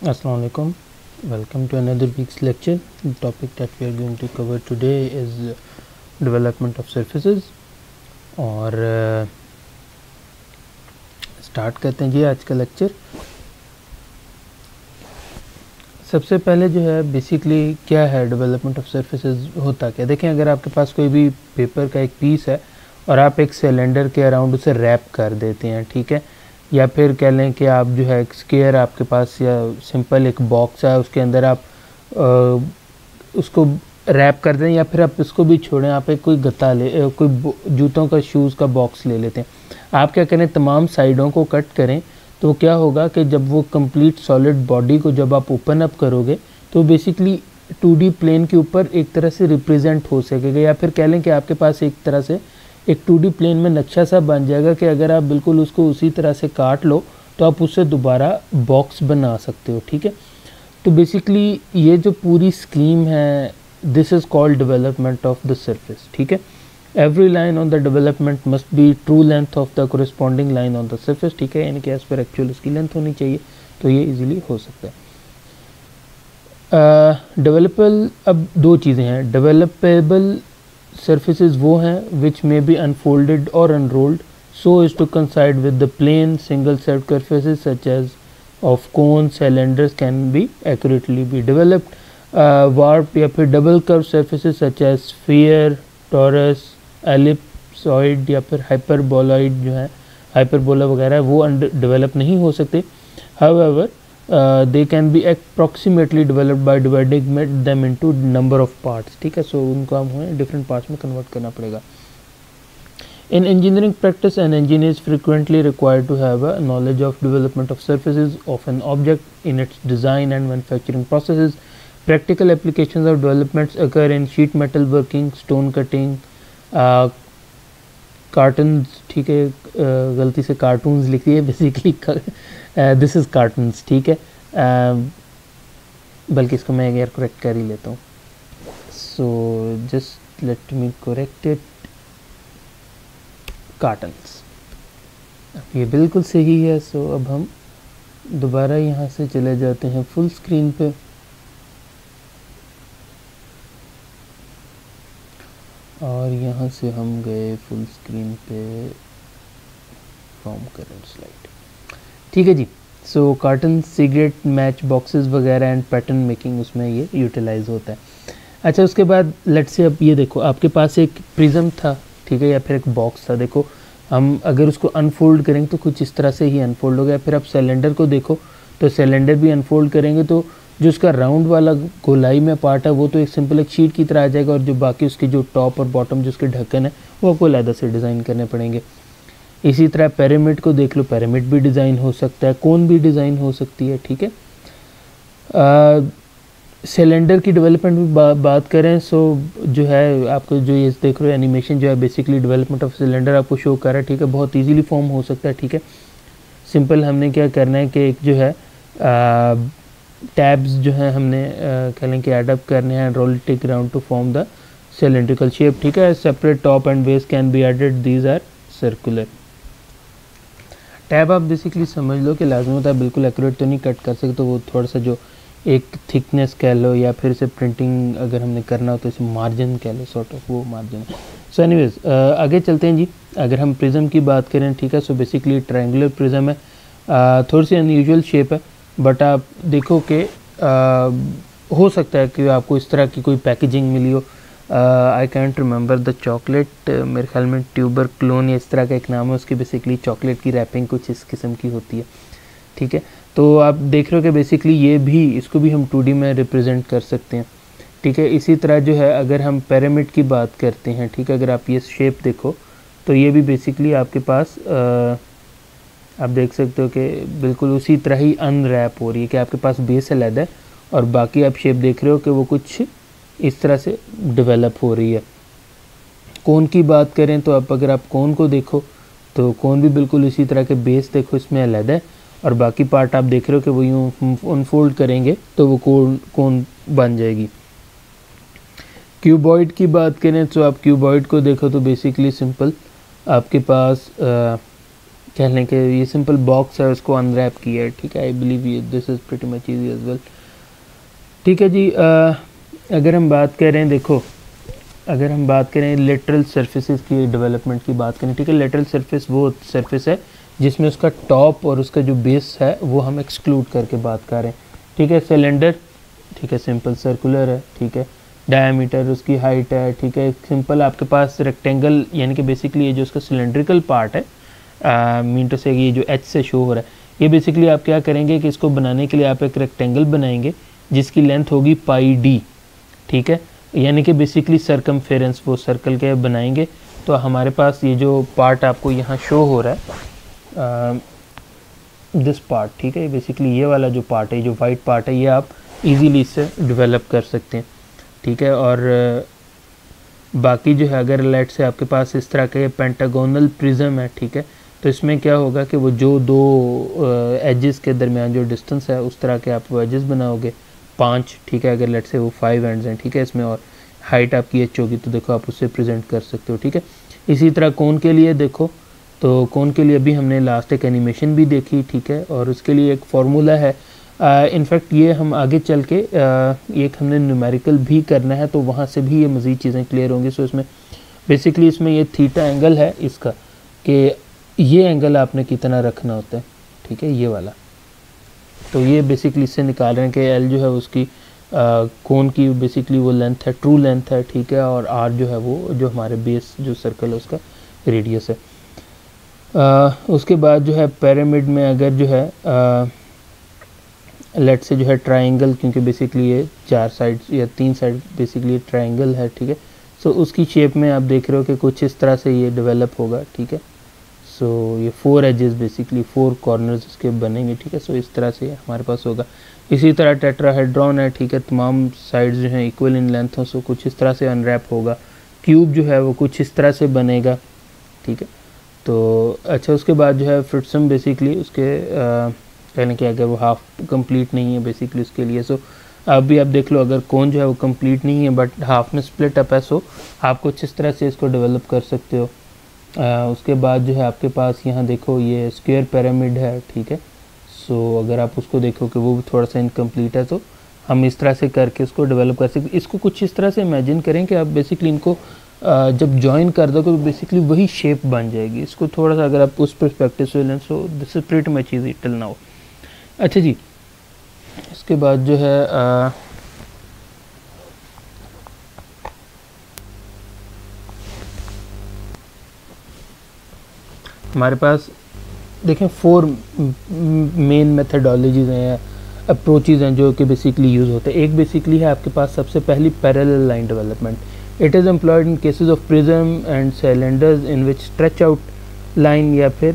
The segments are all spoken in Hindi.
Assalamu alaikum. Welcome to another week's lecture. The topic that we are going to cover today is development of surfaces. और स्टार्ट करते हैं जी आज का लेक्चर। सबसे पहले जो है बेसिकली क्या है डेवलपमेंट ऑफ सरफेसेस, होता क्या। देखें, अगर आपके पास कोई भी पेपर का एक पीस है और आप एक सिलेंडर के अराउंड उसे रैप कर देते हैं, ठीक है, या फिर कह लें कि आप जो है एक स्क्वायर आपके पास या सिंपल एक बॉक्स है, उसके अंदर आप उसको रैप कर दें, या फिर आप इसको भी छोड़ें, आप एक कोई गत्ता ले, कोई जूतों का शूज़ का बॉक्स ले लेते हैं। आप क्या करें, तमाम साइडों को कट करें, तो क्या होगा कि जब वो कंप्लीट सॉलिड बॉडी को जब आप ओपन अप करोगे तो बेसिकली 2D प्लेन के ऊपर एक तरह से रिप्रेजेंट हो सकेगा, या फिर कह लें कि आपके पास एक तरह से एक 2D प्लेन में नक्शा सा बन जाएगा कि अगर आप बिल्कुल उसको उसी तरह से काट लो तो आप उससे दोबारा बॉक्स बना सकते हो, ठीक है। तो बेसिकली ये जो पूरी स्कीम है, this is called development of the surface, ठीक है। Every line on the development must be true length of the corresponding line on the surface, ठीक है, यानी कि एज पर एक्चुअल इसकी लेंथ होनी चाहिए, तो ये इजीली हो सकता है। डेवलपेबल, अब दो चीज़ें हैं। डेवलपेबल surfaces वो हैं which may be unfolded or unrolled so as to coincide with the plane single set surfaces such as of cones, cylinders can be accurately be developed. Warp या फिर double curved surfaces such as sphere, torus, ellipsoid या फिर hyperboloid जो है hyperbola वगैरह वो डेवलप नहीं हो सकते। However, they can be approximately developed by dividing them into number of parts, ठीक है। सो उनको हमें डिफरेंट पार्ट्स में कन्वर्ट करना पड़ेगा। In engineering practice, an engineer is frequently required to have a knowledge of development of surfaces of an object in its design and manufacturing processes. Practical applications of developments occur in sheet metal working, stone cutting, cottons, ठीक है, गलती से कार्टून्स लिख दिए, बेसिकली दिस इज़ कार्टन्स, ठीक है, बल्कि इसको मैं यार करेक्ट कर ही लेता हूँ। So just let me correct it, cottons, अब ये बिल्कुल सही है। सो अब हम दोबारा यहाँ से चले जाते हैं फुल स्क्रीन पे, और यहाँ से हम गए फुल स्क्रीन पे फ्रॉम करंट स्लाइड, ठीक है जी। सो कार्टन, सिगरेट, मैच बॉक्सेस वगैरह एंड पैटर्न मेकिंग उसमें ये यूटिलाइज होता है। अच्छा, उसके बाद लेट्स से अब ये देखो, आपके पास एक प्रिज्म था, ठीक है, या फिर एक बॉक्स था। देखो, हम अगर उसको अनफोल्ड करेंगे तो कुछ इस तरह से ही अनफोल्ड हो गया। फिर आप सिलेंडर को देखो तो सिलेंडर भी अनफोल्ड करेंगे तो जो उसका राउंड वाला गोलाई में पार्ट है वो तो एक सिंपल एक शीट की तरह आ जाएगा, और जो बाकी उसके जो टॉप और बॉटम जो उसके ढक्कन है वो आपको अलग से डिज़ाइन करने पड़ेंगे। इसी तरह पिरामिड को देख लो, पिरामिड भी डिज़ाइन हो सकता है, कोन भी डिज़ाइन हो सकती है, ठीक है। सिलेंडर की डेवलपमेंट भी बात करें, सो जो है आपको जो ये देख रहे हो एनिमेशन जो है बेसिकली डेवलपमेंट ऑफ सिलेंडर आपको शो कर रहा है, ठीक है। बहुत इजीली फॉर्म हो सकता है, ठीक है। सिंपल हमने क्या करना है कि एक जो है टैब्स जो है हमने कह लें कि एडअप करने हैं, rotate around to form the cylindrical shape, ठीक है। Separate top and base can be added, these are circular. टैब आप बेसिकली समझ लो कि लाजमी होता है, बिल्कुल एक्यूरेट तो नहीं कट कर सकते, तो वो थोड़ा सा जो एक थिकनेस कह लो, या फिर इसे प्रिंटिंग अगर हमने करना हो तो इसे मार्जिन कह लो, सॉर्ट ऑफ वो मार्जिन। सो एनीवेज आगे चलते हैं जी। अगर हम प्रिज्म की बात करें, ठीक है, सो बेसिकली ट्रायंगुलर प्रिज्म है, थोड़ी सी अनयूजुअल शेप है, बट आप देखो कि हो सकता है कि आपको इस तरह की कोई पैकेजिंग मिली हो। I can't remember the chocolate, मेरे ख्याल में ट्यूबर क्लोन या इस तरह का एक नाम है उसकी, बेसिकली चॉकलेट की रैपिंग कुछ इस किस्म की होती है, ठीक है। तो आप देख रहे हो कि बेसिकली ये भी, इसको भी हम 2D में रिप्रेजेंट कर सकते हैं, ठीक है। इसी तरह जो है अगर हम पिरामिड की बात करते हैं, ठीक है, अगर आप ये शेप देखो तो ये भी बेसिकली आपके पास आप देख सकते हो कि बिल्कुल उसी तरह ही अनरैप हो रही है कि आपके पास बेस अलग है और बाकी आप शेप देख रहे हो कि वो कुछ इस तरह से डेवलप हो रही है। कोन की बात करें तो आप अगर आप कोन को देखो तो कोन भी बिल्कुल इसी तरह के बेस देखो इसमें अलग है, और बाकी पार्ट आप देख रहे हो कि वो यूँ अनफोल्ड करेंगे तो वो कोन बन जाएगी। क्यूबॉइड की बात करें तो आप क्यूबॉइड को देखो तो बेसिकली सिंपल आपके पास कह लें कि ये सिंपल बॉक्स है, उसको अनरैप किया है, ठीक है। आई बिलीव ये this is pretty much easy as well, ठीक है जी। अगर हम बात करें, देखो अगर हम बात करें लेटरल सर्फेसिस की डेवलपमेंट की बात करें, ठीक है। लेटरल सर्फेस वो सर्फेस है जिसमें उसका टॉप और उसका जो बेस है वो हम एक्सक्लूड करके बात कर रहे हैं, ठीक है। सिलेंडर, ठीक है, सिंपल सर्कुलर है, ठीक है। डायमीटर उसकी हाइट है, ठीक है। सिंपल आपके पास रेक्टेंगल, यानी कि बेसिकली ये जो उसका सिलेंड्रिकल पार्ट है, मीन टू से ये जो एच से शो हो रहा है, ये बेसिकली आप क्या करेंगे कि इसको बनाने के लिए आप एक रेक्टेंगल बनाएंगे जिसकी लेंथ होगी पाई डी, ठीक है। यानी कि बेसिकली सरकमफेरेंस वो सर्कल के बनाएंगे। तो हमारे पास ये जो पार्ट आपको यहाँ शो हो रहा है, दिस पार्ट, ठीक है, बेसिकली ये वाला जो पार्ट है, जो वाइट पार्ट है, ये आप इजीली इससे डेवलप कर सकते हैं, ठीक है। और बाकी जो है, अगर लेट से आपके पास इस तरह के पेंटागोनल प्रिज्म है, ठीक है, तो इसमें क्या होगा कि वो जो दो एजेस के दरमियान जो डिस्टेंस है, उस तरह के आप वो एजेस बनाओगे 5, ठीक है। अगर लेट से वो 5 एंड्स हैं, ठीक है, इसमें और हाइट आपकी एच होगी, तो देखो आप उससे प्रेजेंट कर सकते हो, ठीक है। इसी तरह कोन के लिए देखो, तो कोन के लिए अभी हमने लास्ट एक एनिमेशन भी देखी, ठीक है, और उसके लिए एक फार्मूला है। इनफैक्ट ये हम आगे चल के एक हमने न्यूमेरिकल भी करना है, तो वहाँ से भी ये मज़ीद चीज़ें क्लियर होंगी। सो इसमें बेसिकली इसमें ये थीटा एंगल है इसका, कि ये एंगल आपने कितना रखना होता है, ठीक है, ये वाला। तो ये बेसिकली इससे निकाल रहे हैं कि एल जो है उसकी कोन की बेसिकली वो लेंथ है, ट्रू लेंथ है, ठीक है, और आर जो है वो जो हमारे बेस जो सर्कल है उसका रेडियस है। उसके बाद जो है पिरामिड में अगर जो है लेट से जो है ट्राइंगल, क्योंकि बेसिकली ये 4 साइड या 3 साइड बेसिकली ट्राइंगल है, ठीक है। सो उसकी शेप में आप देख रहे हो कि कुछ इस तरह से ये डेवलप होगा, ठीक है। सो ये 4 एजेस बेसिकली 4 कॉर्नर्स इसके बनेंगे, ठीक है। सो इस तरह से हमारे पास होगा। इसी तरह टेट्राहेड्रॉन है, ठीक है, तमाम साइड्स जो हैं इक्वल इन लेंथ हो, सो कुछ इस तरह से अनरैप होगा। क्यूब जो है वो कुछ इस तरह से बनेगा, ठीक है। तो अच्छा, उसके बाद जो है फ्रिट्सम बेसिकली उसके कहने कि अगर वो हाफ कंप्लीट नहीं है बेसिकली उसके लिए, सो अभी आप देख लो, अगर कोन जो है वो कंप्लीट नहीं है बट हाफ में स्प्लिट अप है, सो आप कुछ इस तरह से इसको डेवलप कर सकते हो। उसके बाद जो है आपके पास यहाँ देखो ये स्क्वायर पिरामिड है, ठीक है। सो अगर आप उसको देखो कि वो भी थोड़ा सा इनकम्प्लीट है, तो हम इस तरह से करके इसको डेवलप कर सकते। इसको कुछ इस तरह से इमेजिन करें कि आप बेसिकली इनको जब जॉइन कर दोगे तो बेसिकली वही शेप बन जाएगी। इसको थोड़ा सा अगर आप उस परस्पेक्टिव से लें, so this is pretty much easy till now. अच्छा जी, इसके बाद जो है हमारे पास देखें 4 मेन मेथडोलॉजीज़ हैं, अप्रोचेज़ हैं जो कि बेसिकली यूज़ होते हैं। एक बेसिकली है आपके पास सबसे पहली parallel line development. It is employed in cases of prism and cylinders in which stretch out line या फिर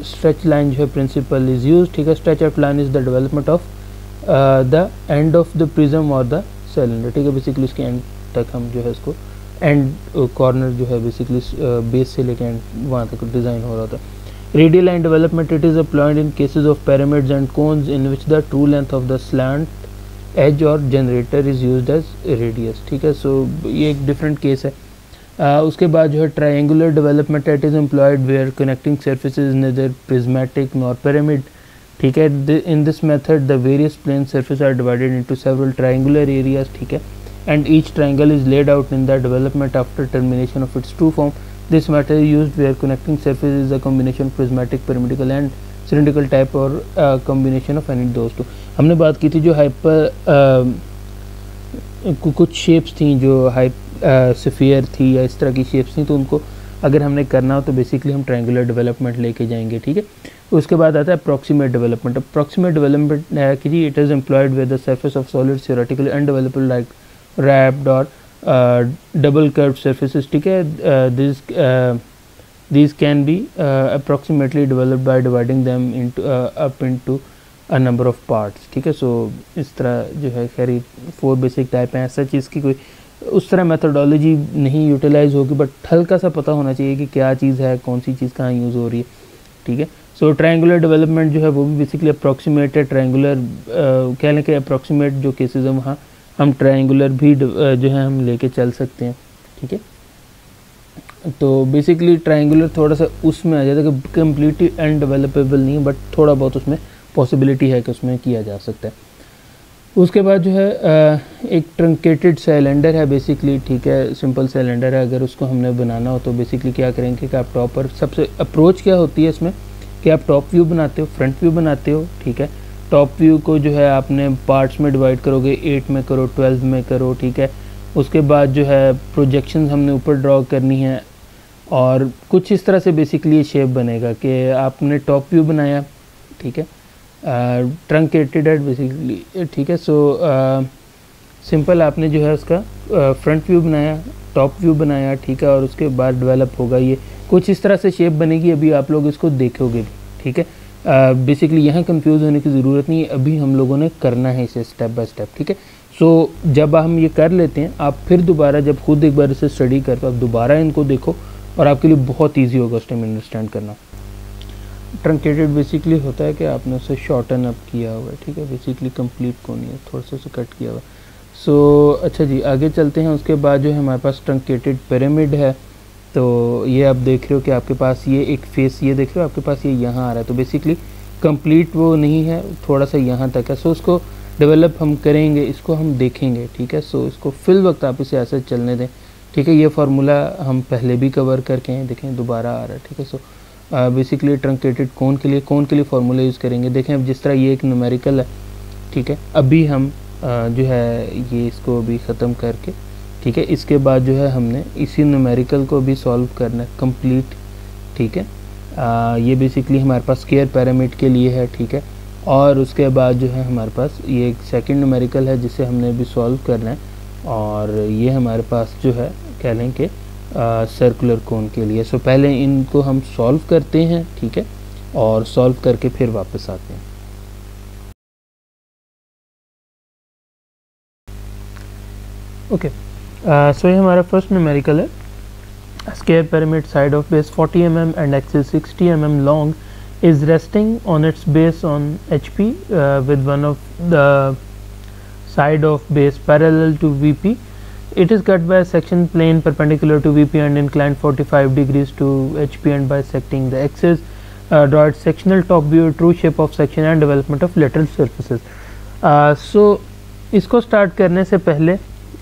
स्ट्रेच लाइन जो है प्रिंसिपल इज़ यूज, ठीक है। Stretch out line is the development of the end of the prism और द सिलेंडर, ठीक है। बेसिकली उसके एंड तक हम जो है इसको एंड कॉर्नर जो है बेसिकली बेस से लेकर एंड वहाँ तक डिज़ाइन हो रहा था। Radial line development, it is applied in cases of pyramids and cones in which the true length of the slant edge और generator is used as radius, ठीक है। सो ये एक डिफरेंट केस है। उसके बाद जो है triangular development, it is employed where connecting surfaces neither prismatic nor pyramid, ठीक है। In this method the various plane surface are divided into several triangular areas, ठीक है, and each triangle is laid out in the development after termination of its true form. This method is used where connecting surface is a combination of prismatic, pyramidal and cylindrical type or a combination of any those two. हमने बात की थी जो हाइपर कुछ शेप्स थी जो स्फीयर थी या इस तरह की शेप्स थी, तो उनको अगर हमने करना हो तो बेसिकली हम ट्रायंगुलर डेवलपमेंट लेके जाएंगे, ठीक है। उसके बाद आता है अप्रॉक्सीमेट डेवलपमेंट। अप्रॉक्सीमेट डेवलपमेंट है कि जी it is employed with the surface of solid theoretically undeveloped like wrapped or double curved surfaces, ठीक है। These can be approximately developed by dividing them into up into a number of parts, ठीक है। सो इस तरह जो है खैर 4 बेसिक टाइप हैं। ऐसा चीज़ की कोई उस तरह मेथडोलॉजी नहीं यूटिलाइज होगी, बट हल्का सा पता होना चाहिए कि क्या चीज़ है, कौन सी चीज़ कहाँ यूज़ हो रही है, ठीक है। सो ट्रायंगुलर डेवलपमेंट जो है वो भी बेसिकली अप्रॉक्सीमेट है। ट्रायंगुलर कह लें कि अप्रॉक्सीमेट जो केसेस हैं वहाँ हम ट्रायंगुलर भी जो है हम लेके चल सकते हैं, ठीक है। तो बेसिकली ट्रायंगुलर थोड़ा सा उसमें आ जाता है कि कम्प्लीटली अनडेवलपेबल नहीं है, बट थोड़ा बहुत उसमें पॉसिबिलिटी है कि उसमें किया जा सकता है। उसके बाद जो है एक ट्रंकेटेड सिलेंडर है बेसिकली, ठीक है, सिंपल सिलेंडर है। अगर उसको हमने बनाना हो तो बेसिकली क्या करेंगे कि आप टॉप पर, सबसे अप्रोच क्या होती है इसमें कि आप टॉप व्यू बनाते हो, फ्रंट व्यू बनाते हो, ठीक है। टॉप व्यू को जो है आपने पार्ट्स में डिवाइड करोगे, 8 में करो, 12 में करो, ठीक है। उसके बाद जो है प्रोजेक्शन हमने ऊपर ड्रॉ करनी है, और कुछ इस तरह से बेसिकली ये शेप बनेगा कि आपने टॉप व्यू बनाया, ठीक है, ट्रंकेटेड है बेसिकली, ठीक है। सो सिंपल आपने जो है उसका फ्रंट व्यू बनाया, टॉप व्यू बनाया, ठीक है, और उसके बाद डेवलप होगा ये कुछ इस तरह से शेप बनेगी। अभी आप लोग इसको देखोगे भी, ठीक है। बेसिकली यहाँ कंफ्यूज होने की ज़रूरत नहीं है, अभी हम लोगों ने करना है इसे स्टेप बाय स्टेप, ठीक है। सो जब हम ये कर लेते हैं, आप फिर दोबारा जब खुद एक बार इसे स्टडी करते हो, आप दोबारा इनको देखो और आपके लिए बहुत ईजी होगा उस टाइम अंडरस्टैंड करना। ट्रंकेटेड बेसिकली होता है कि आपने उसे शॉर्टन अप किया हुआ है, ठीक है, बेसिकली कंप्लीट को नहीं है, थोड़ा सा उसे कट किया हुआ है। सो अच्छा जी, आगे चलते हैं। उसके बाद जो है हमारे पास ट्रंकेटेड पिरामिड है। तो ये आप देख रहे हो कि आपके पास ये एक फेस, ये देख रहे हो आपके पास ये यहाँ आ रहा है, तो बेसिकली कंप्लीट वो नहीं है, थोड़ा सा यहाँ तक है। सो उसको डेवलप हम करेंगे, इसको हम देखेंगे, ठीक है। सो इसको फिल वक्त आप इसे ऐसे चलने दें, ठीक है। ये फार्मूला हम पहले भी कवर करके हैं, देखें दोबारा आ रहा है, ठीक है। सो बेसिकली ट्रंकेटेड कौन के लिए फार्मूला यूज़ करेंगे, देखें अब जिस तरह ये एक न्यूमेरिकल है, ठीक है। अभी हम जो है ये इसको भी ख़त्म करके, ठीक है, इसके बाद जो है हमने इसी न्यूमेरिकल को भी सॉल्व करना है कंप्लीट, ठीक है। ये बेसिकली हमारे पास स्क्वायर पिरामिड के लिए है, ठीक है। और उसके बाद जो है हमारे पास ये एक सेकंड न्यूमेरिकल है जिसे हमने भी सॉल्व करना है, और ये हमारे पास जो है कह लें कि सर्कुलर कोन के लिए। सो पहले इनको हम सॉल्व करते हैं, ठीक है, और सॉल्व करके फिर वापस आते हैं। ओके, सो ये हमारा फर्स्ट न्यूमेरिकल है। Square pyramid side of base 40 mm and axis 60 mm long is resting on it's base on HP with one of the side of base parallel to VP. It is cut by a section plane perpendicular to VP and inclined 45 degrees to HP and bisecting the axis. Draw its sectional top view, true shape of section and development of lateral surfaces. So इसको स्टार्ट करने से पहले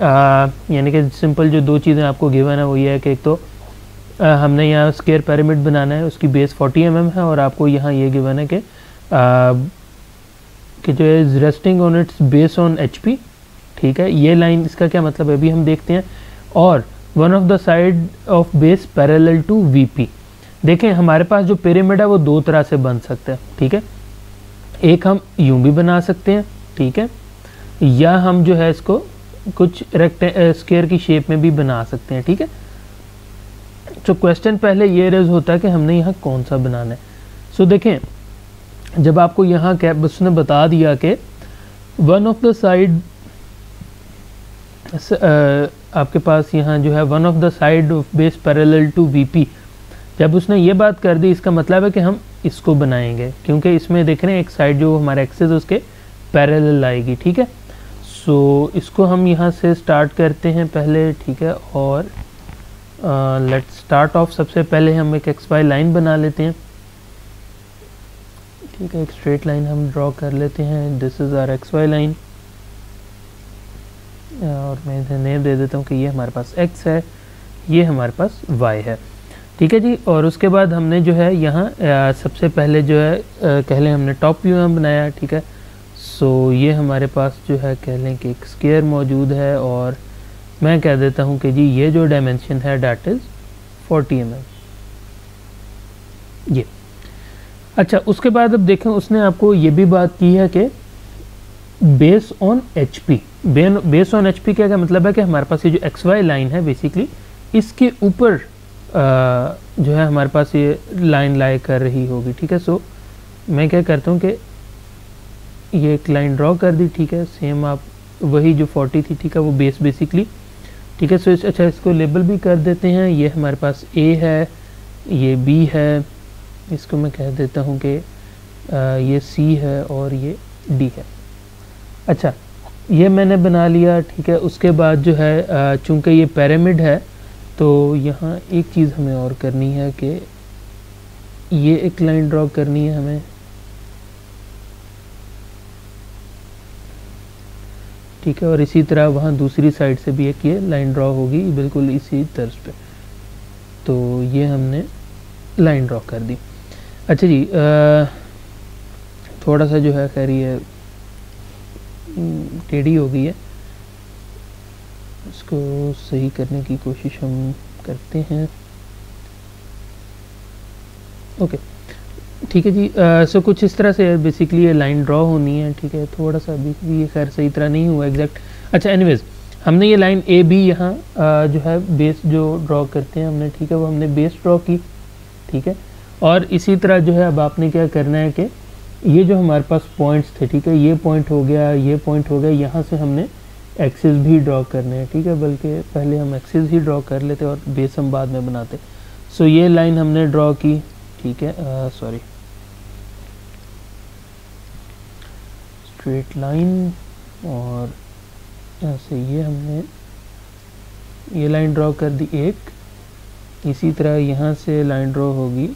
यानी कि सिंपल जो दो चीज़ें आपको गिवन है वो ये है कि एक तो हमने यहाँ स्क्वायर पिरामिड बनाना है, उसकी बेस 40 mm है, और आपको यहाँ ये गिवन है कि जो है resting on it's base on HP, ठीक है। ये लाइन इसका क्या मतलब है अभी हम देखते हैं। और one of the side of base parallel to VP। देखें हमारे पास जो पिरामिड है वो दो तरह से बन सकता है, ठीक है। एक हम यूं भी बना सकते हैं, ठीक है, या हम जो है इसको कुछ स्क्वायर की शेप में भी बना सकते हैं, ठीक है। तो क्वेश्चन पहले ये रेज होता है कि हमने यहाँ कौन सा बनाना है। सो देखें जब आपको यहाँ क्या उसने बता दिया कि वन ऑफ द साइड आपके पास यहाँ जो है one of the side of base parallel to VP, जब उसने ये बात कर दी इसका मतलब है कि हम इसको बनाएंगे, क्योंकि इसमें देख रहे हैं एक साइड जो हमारा एक्सिस उसके पैरेलल आएगी, ठीक है। सो इसको हम यहाँ से स्टार्ट करते हैं पहले, ठीक है। और लेट्स स्टार्ट ऑफ, सबसे पहले हम एक XY लाइन बना लेते हैं, ठीक है। एक स्ट्रेट लाइन हम ड्रॉ कर लेते हैं, this is our XY line, और मैं इधर नेम दे देता हूँ कि ये हमारे पास X है, ये हमारे पास Y है, ठीक है जी। और उसके बाद हमने जो है यहाँ सबसे पहले जो है कह लें हमने टॉप व्यू बनाया, ठीक है। सो ये हमारे पास जो है कह लें कि एक स्क्वायर मौजूद है, और मैं कह देता हूँ कि जी ये जो डायमेंशन है डैट इज़ 40 mm, ये। अच्छा, उसके बाद अब देखें उसने आपको ये भी बात की है कि base on HP, base on HP क्या मतलब है कि हमारे पास ये जो XY लाइन है बेसिकली इसके ऊपर जो है हमारे पास ये लाइन लाई कर रही होगी, ठीक है। सो मैं क्या करता हूँ कि ये एक लाइन ड्रॉ कर दी, ठीक है। सेम आप वही जो 40 थी, ठीक है, वो बेस बेसिकली, ठीक है। सो अच्छा इसको लेबल भी कर देते हैं, ये हमारे पास A है, ये B है, इसको मैं कह देता हूँ कि ये C है और ये D है। अच्छा ये मैंने बना लिया, ठीक है। उसके बाद जो है चूँकि ये पिरामिड है तो यहाँ एक चीज़ हमें और करनी है कि ये एक लाइन ड्रॉ करनी है हमें, ठीक है, और इसी तरह वहाँ दूसरी साइड से भी एक ये लाइन ड्रॉ होगी बिल्कुल इसी तर्ज पे। तो ये हमने लाइन ड्रॉ कर दी। अच्छा जी, थोड़ा सा जो है खैर ये टेढ़ी हो गई है, इसको सही करने की कोशिश हम करते हैं। ओके, ठीक है जी। सो कुछ इस तरह से बेसिकली ये लाइन ड्रॉ होनी है, ठीक है। थोड़ा सा अभी ये खैर सही तरह नहीं हुआ एग्जैक्ट। अच्छा, एनीवेज हमने ये लाइन ए बी यहाँ जो है बेस जो ड्रॉ करते हैं हमने, ठीक है, वो हमने बेस ड्रॉ की, ठीक है। और इसी तरह जो है अब आपने क्या करना है कि ये जो हमारे पास पॉइंट्स थे, ठीक है, ये पॉइंट हो गया, ये पॉइंट हो गया, यहाँ से हमने एक्सिस भी ड्रॉ करने हैं, ठीक है। बल्कि पहले हम एक्सिस ही ड्रॉ कर लेते और बेस हम बाद में बनाते। सो ये लाइन हमने ड्रॉ की, ठीक है, सॉरी स्ट्रेट लाइन, और ऐसे ये हमने ये लाइन ड्रॉ कर दी एक। इसी तरह यहाँ से लाइन ड्रॉ होगी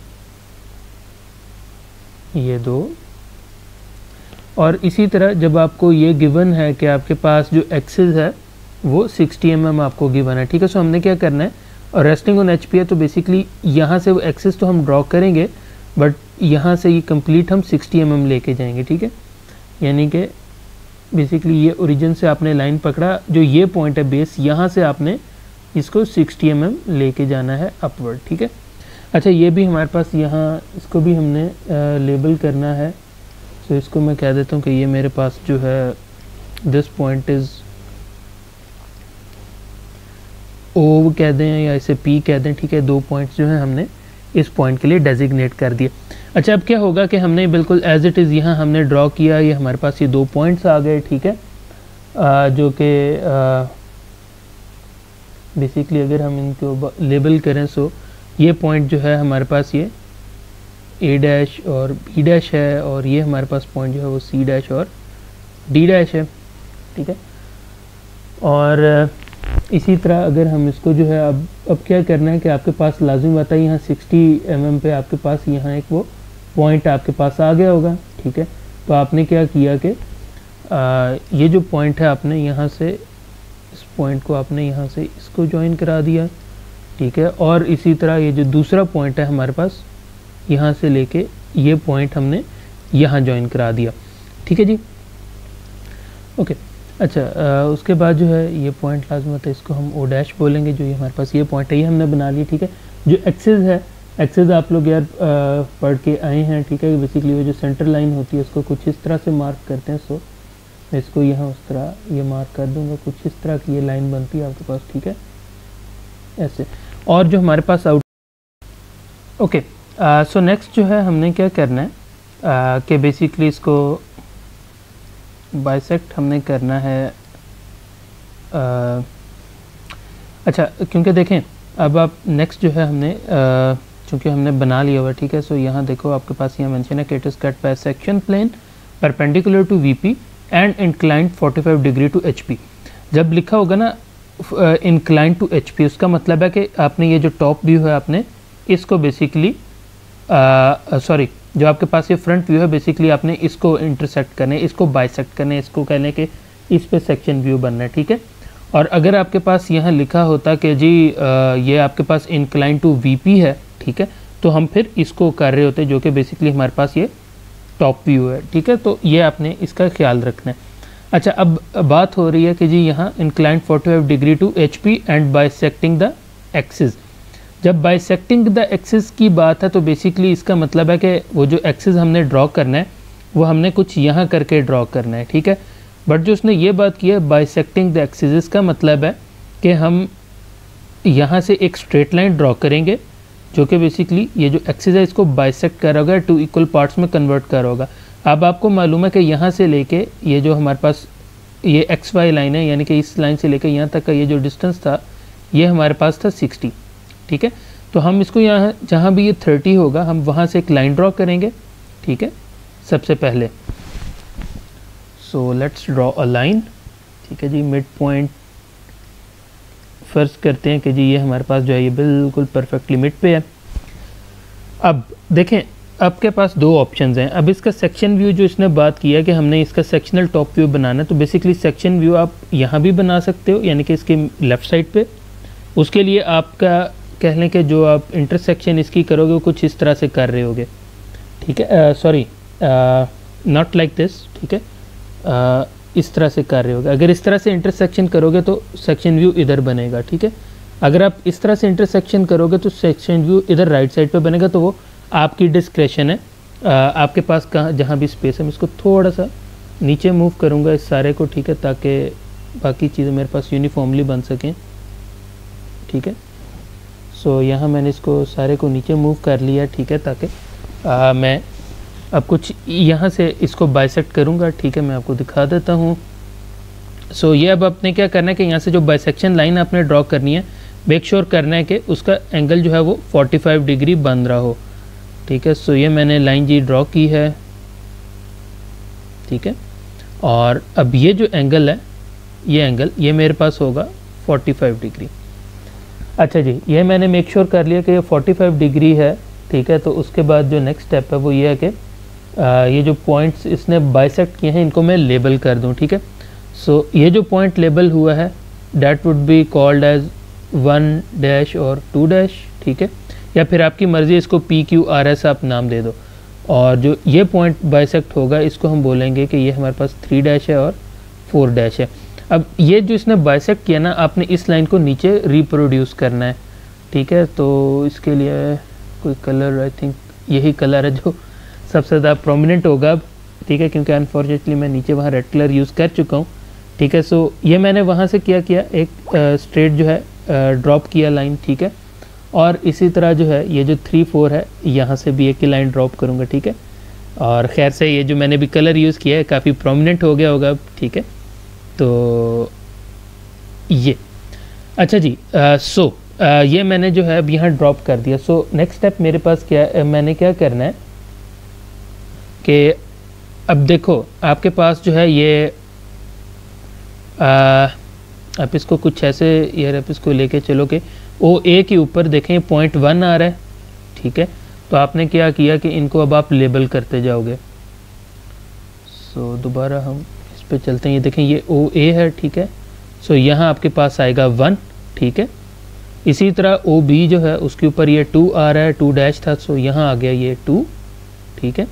ये दो, और इसी तरह जब आपको ये गिवन है कि आपके पास जो एक्सिस है वो 60 mm आपको गिवन है, ठीक है। सो हमने क्या करना है, और रेस्टिंग ऑन HP है, तो बेसिकली यहाँ से वो एक्सिस तो हम ड्रॉ करेंगे, बट यहाँ से ये कंप्लीट हम 60 mm लेके जाएंगे, ठीक है। यानी कि बेसिकली ये ओरिजिन से आपने लाइन पकड़ा, जो ये पॉइंट है बेस, यहाँ से आपने इसको 60 mm लेके जाना है अपवर्ड, ठीक है। अच्छा, ये भी हमारे पास यहाँ इसको भी हमने लेबल करना है। तो इसको मैं कह देता हूँ कि ये मेरे पास जो है दिस पॉइंट इज़ ओ कह दें या इसे P कह दें, ठीक है। दो पॉइंट्स जो हैं हमने इस पॉइंट के लिए डेजिग्नेट कर दिए। अच्छा, अब क्या होगा कि हमने बिल्कुल एज इट इज़ यहाँ हमने ड्रॉ किया, ये हमारे पास ये दो पॉइंट्स आ गए, ठीक है, जो कि बेसिकली अगर हम इनको लेबल करें, सो ये पॉइंट जो है हमारे पास ये A डैश और B डैश है, और ये हमारे पास पॉइंट जो है वो C डैश और D डैश है, ठीक है। और इसी तरह अगर हम इसको जो है अब क्या करना है कि आपके पास लाजिम बात है यहाँ 60 mm पे आपके पास यहाँ एक वो पॉइंट आपके पास आ गया होगा, ठीक है। तो आपने क्या किया कि ये जो पॉइंट है आपने यहाँ से इस पॉइंट को आपने यहाँ से इसको ज्वाइन करा दिया, ठीक है। और इसी तरह ये जो दूसरा पॉइंट है हमारे पास, यहाँ से लेके ये पॉइंट हमने यहाँ ज्वाइन करा दिया, ठीक है जी। ओके, अच्छा, उसके बाद जो है ये पॉइंट लाजमत है, इसको हम ओ डैश बोलेंगे, जो ये हमारे पास ये पॉइंट है ये हमने बना लिया, ठीक है। जो एक्सिस है, एक्सिस आप लोग यार पढ़ के आए हैं, ठीक है। बेसिकली वो जो सेंटर लाइन होती है उसको कुछ इस तरह से मार्क करते हैं। सो मैं इसको यहाँ उस तरह ये मार्क कर दूंगा, कुछ इस तरह की ये लाइन बनती है आपके पास, ठीक है, ऐसे। और जो हमारे pass out, okay, so next जो है हमने क्या करना है कि बेसिकली इसको बाइसेक्ट हमने करना है। अच्छा, क्योंकि देखें अब आप नेक्स्ट जो है हमने चूँकि हमने बना लिया हुआ, ठीक है। सो यहाँ देखो आपके पास यहाँ मेंशन है कि it is cut by section plane perpendicular to VP and inclined 45 degree to HP। जब लिखा होगा ना इंक्लाइंड टू HP, उसका मतलब है कि आपने ये जो टॉप व्यू है आपने इसको बेसिकली सॉरी जो आपके पास ये फ्रंट व्यू है बेसिकली आपने इसको इंटरसेक्ट करने, इसको बाइसेक्ट करने, इसको कहने के इस पे सेक्शन व्यू बनना है, ठीक है। और अगर आपके पास यहाँ लिखा होता कि जी ये आपके पास इंक्लाइन टू VP है, ठीक है, तो हम फिर इसको कर रहे होते, जो कि बेसिकली हमारे पास ये टॉप व्यू है, ठीक है। तो ये आपने इसका ख्याल रखना है। अच्छा, अब बात हो रही है कि जी यहाँ incline 45 degree to HP and bisecting the axis. जब बाइसेक्टिंग द एक्सिस की बात है तो बेसिकली इसका मतलब है कि वो जो एक्सिस हमने ड्रॉ करना है वो हमने कुछ यहाँ करके ड्रॉ करना है, ठीक है। बट जो उसने ये बात की है बाइसेक्टिंग द एक्सिस, इसका मतलब है कि हम यहाँ से एक स्ट्रेट लाइन ड्रॉ करेंगे जो कि बेसिकली ये जो एक्सिस है इसको बाइसेक्ट कर होगा, टू इक्वल पार्ट्स में कन्वर्ट कर होगा। अब आपको मालूम है कि यहाँ से लेके ये जो हमारे पास ये XY लाइन है, यानी कि इस लाइन से लेकर यहाँ तक का ये जो डिस्टेंस था ये हमारे पास था 60, ठीक है। तो हम इसको यहाँ जहाँ भी ये 30 होगा हम वहाँ से एक लाइन ड्रॉ करेंगे, ठीक है, सबसे पहले। So let's draw a line, ठीक है जी। मिड पॉइंट फ़र्ज़ करते हैं कि जी ये हमारे पास जो है ये बिल्कुल परफेक्ट लिमिट पे है। अब देखें आपके पास दो ऑप्शंस हैं। अब इसका सेक्शन व्यू जो इसने बात किया कि हमने इसका सेक्शनल टॉप व्यू बनाना है, तो बेसिकली सेक्शन व्यू आप यहाँ भी बना सकते हो, यानी कि इसके लेफ़्ट साइड पे। उसके लिए आपका कह लें कि जो आप इंटरसेक्शन इसकी करोगे वो कुछ इस तरह से कर रहे होगे, ठीक है, सॉरी नॉट लाइक दिस, ठीक है, इस तरह से कर रहे होगे। अगर इस तरह से इंटरसेक्शन करोगे तो सेक्शन व्यू इधर बनेगा, ठीक है। अगर आप इस तरह से इंटरसेक्शन करोगे तो सेक्शन व्यू इधर राइट साइड पे बनेगा। तो वो आपकी डिस्क्रेशन है, आपके पास कहाँ जहाँ भी स्पेस है। मैं इसको थोड़ा सा नीचे मूव करूँगा इस सारे को, ठीक है, ताकि बाकी चीज़ें मेरे पास यूनिफॉर्मली बन सकें, ठीक है। सो यहाँ मैंने इसको सारे को नीचे मूव कर लिया, ठीक है, ताकि मैं अब कुछ यहाँ से इसको बाइसेक्ट करूँगा, ठीक है। मैं आपको दिखा देता हूँ। सो ये अब आपने क्या करना है कि यहाँ से जो बाइसेक्शन लाइन आपने ड्रॉ करनी है, मेक श्योर करना है कि उसका एंगल जो है वो 45 डिग्री बन रहा हो, ठीक है। सो ये मैंने लाइन जी ड्रॉ की है, ठीक है। और अब ये जो एंगल है, ये एंगल ये मेरे पास होगा 45 डिग्री। अच्छा जी, ये मैंने मेक श्योर कर लिया कि ये 45 डिग्री है, ठीक है। तो उसके बाद जो नेक्स्ट स्टेप है वो ये है कि ये जो पॉइंट्स इसने बाइसेक्ट किए हैं इनको मैं लेबल कर दूं, ठीक है। सो ये जो पॉइंट लेबल हुआ है that would be called as 1 dash और 2 डैश, ठीक है, या फिर आपकी मर्ज़ी, इसको PQRS आप नाम दे दो। और जो ये पॉइंट बाइसेक्ट होगा इसको हम बोलेंगे कि ये हमारे पास 3 डैश है और 4 डैश है। अब ये जो इसने बाइसेक्ट किया ना, आपने इस लाइन को नीचे रिप्रोड्यूस करना है, ठीक है। तो इसके लिए कोई कलर, आई थिंक यही कलर है जो सबसे ज़्यादा प्रोमिनेंट होगा अब, ठीक है, क्योंकि अनफॉर्चुनेटली मैं नीचे वहाँ रेड कलर यूज़ कर चुका हूँ, ठीक है। सो ये मैंने वहाँ से क्या किया, एक स्ट्रेट जो है ड्रॉप किया लाइन, ठीक है। और इसी तरह जो है ये जो 3 4 है यहाँ से भी एक ही लाइन ड्रॉप करूँगा, ठीक है। और खैर से ये जो मैंने भी कलर यूज़ किया है काफ़ी प्रोमिनेंट हो गया होगा अब, ठीक है। तो ये अच्छा जी, ये मैंने जो है अब यहाँ ड्रॉप कर दिया। सो नेक्स्ट स्टेप मेरे पास क्या, मैंने क्या करना है कि अब देखो आपके पास जो है ये आप इसको कुछ ऐसे यार आप इसको लेके चलो कि OA के ऊपर देखें पॉइंट 1 आ रहा है, ठीक है। तो आपने क्या किया कि इनको अब आप लेबल करते जाओगे। सो दोबारा हम इस पे चलते हैं, ये देखें ये OA है, ठीक है। सो यहाँ आपके पास आएगा 1, ठीक है। इसी तरह OB जो है उसके ऊपर ये 2 आ रहा है, 2 डैश था, सो यहाँ आ गया ये 2, ठीक है।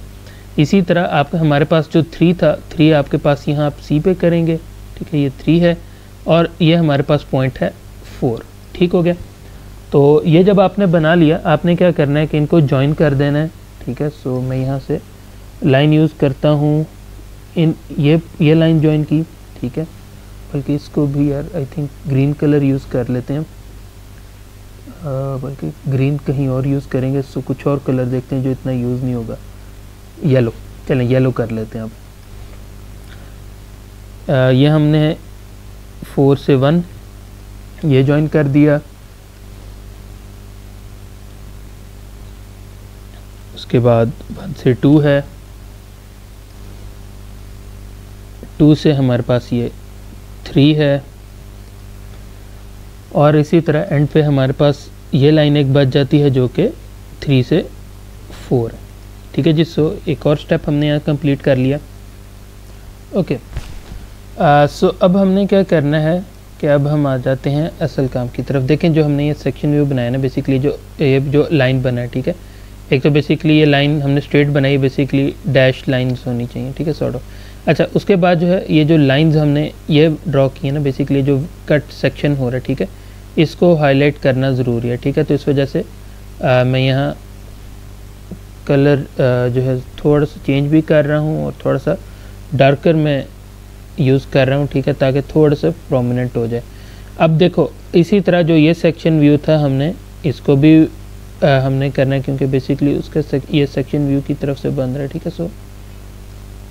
इसी तरह आपका हमारे पास जो 3 था, 3 आपके पास यहाँ आप C पे करेंगे, ठीक है, ये 3 है। और ये हमारे पास पॉइंट है 4, ठीक हो गया। तो ये जब आपने बना लिया, आपने क्या करना है कि इनको ज्वाइन कर देना है, ठीक है। सो मैं यहाँ से लाइन यूज़ करता हूँ, ये लाइन ज्वाइन की, ठीक है। बल्कि इसको भी यार I think green colour use कर लेते हैं, बल्कि ग्रीन कहीं और यूज़ करेंगे। सो कुछ और कलर देखते हैं जो इतना यूज़ नहीं होगा, येलो, चलें येलो कर लेते हैं अब। ये हमने 4 से 1 ये ज्वाइन कर दिया। उसके बाद 1 से 2 है, 2 से हमारे पास ये 3 है। और इसी तरह एंड पे हमारे पास ये लाइन एक बच जाती है जो कि 3 से 4 है, ठीक है जी। सो एक और स्टेप हमने यहाँ कंप्लीट कर लिया, ओके। सो अब हमने क्या करना है कि अब हम आ जाते हैं असल काम की तरफ। देखें जो हमने ये सेक्शन व्यू बनाया ना, बेसिकली जो लाइन बना है, ठीक है। एक तो बेसिकली ये लाइन हमने स्ट्रेट बनाई, बेसिकली डैश लाइन्स होनी चाहिए, ठीक है, सॉर्ट ऑफ। अच्छा, उसके बाद जो है ये जो लाइंस हमने ये ड्रॉ की है ना, बेसिकली जो कट सेक्शन हो रहा है, ठीक है, इसको हाईलाइट करना ज़रूरी है, ठीक है। तो इस वजह से मैं यहाँ कलर जो है थोड़ा सा चेंज भी कर रहा हूँ और थोड़ा सा डार्कर मैं यूज़ कर रहा हूँ, ठीक है, ताकि थोड़ा सा प्रोमिनेंट हो जाए। अब देखो इसी तरह जो ये सेक्शन व्यू था हमने इसको भी हमने करना है, क्योंकि बेसिकली उसका ये सेक्शन व्यू की तरफ से बन रहा है, ठीक है। सो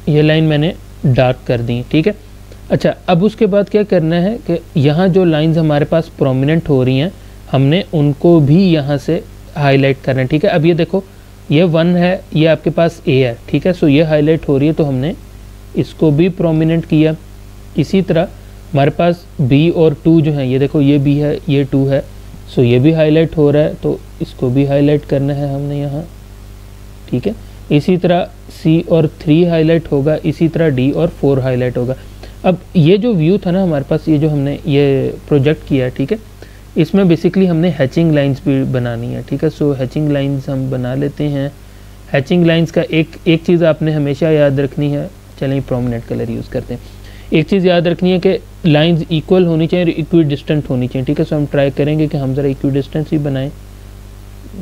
ये लाइन मैंने डार्क कर दी, ठीक है। अच्छा, अब उसके बाद क्या करना है कि यहाँ जो लाइंस हमारे पास प्रोमिनेंट हो रही हैं हमने उनको भी यहाँ से हाईलाइट करना है, ठीक है। अब ये देखो ये 1 है, ये आपके पास A है, ठीक है। सो ये हाईलाइट हो रही है तो हमने इसको भी प्रोमिनेंट किया। इसी तरह हमारे पास B और 2 जो है, ये देखो ये B है ये 2 है, सो ये भी हाईलाइट हो रहा है, तो इसको भी हाईलाइट करना है हमने यहाँ, ठीक है। इसी तरह C और 3 हाईलाइट होगा, इसी तरह D और 4 हाईलाइट होगा। अब ये जो व्यू था ना हमारे पास, ये जो हमने ये प्रोजेक्ट किया है, ठीक है, इसमें बेसिकली हमने हैचिंग लाइंस भी बनानी है, ठीक है। सो हैचिंग लाइंस हम बना लेते हैं। हैचिंग लाइंस का एक चीज़ आपने हमेशा याद रखनी है, चलें प्रोमिनेंट कलर यूज़ करते हैं। एक चीज़ याद रखनी है कि लाइंस इक्वल होनी चाहिए और इक्वी डिस्टेंट होनी चाहिए, ठीक है। सो हम ट्राई करेंगे कि हम ज़रा इक्वी डिस्टेंस ही बनाएं,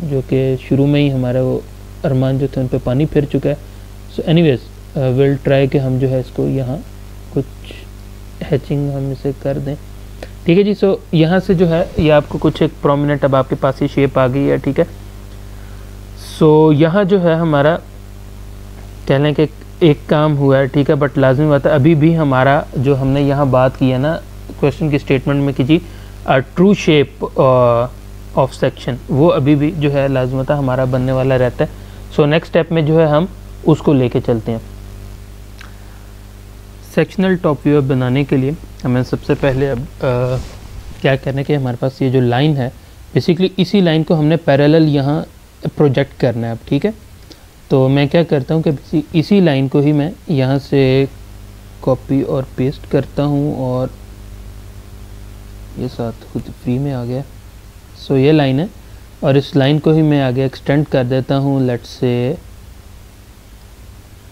जो कि शुरू में ही हमारा वो अरमान जो थे उन पर पानी फिर चुका है। सो एनीवेज विल ट्राई कि हम जो है इसको यहाँ कुछ हैचिंग हम इसे कर दें, ठीक है जी। सो यहाँ से जो है ये आपको कुछ एक प्रोमिनेंट अब आपके पास ये शेप आ गई है, ठीक है। सो यहाँ जो है हमारा कह लें कि एक काम हुआ है, ठीक है, बट लाजमी बात है अभी भी हमारा जो हमने यहाँ बात की है ना क्वेश्चन की स्टेटमेंट में कि जी ट्रू शेप ऑफ सेक्शन, वो अभी भी जो है लाजमता हमारा बनने वाला रहता है। सो नेक्स्ट स्टेप में जो है हम उसको लेके चलते हैं। सेक्शनल टॉप व्यू बनाने के लिए हमें सबसे पहले अब क्या करना है कि हमारे पास ये जो लाइन है, बेसिकली इसी लाइन को हमने पैरेलल यहाँ प्रोजेक्ट करना है अब, ठीक है। तो मैं क्या करता हूँ कि इसी लाइन को ही मैं यहाँ से कॉपी और पेस्ट करता हूँ और ये साथ खुद फ्री में आ गया। सो ये लाइन है और इस लाइन को ही मैं आगे एक्सटेंड कर देता हूँ, लेट्स से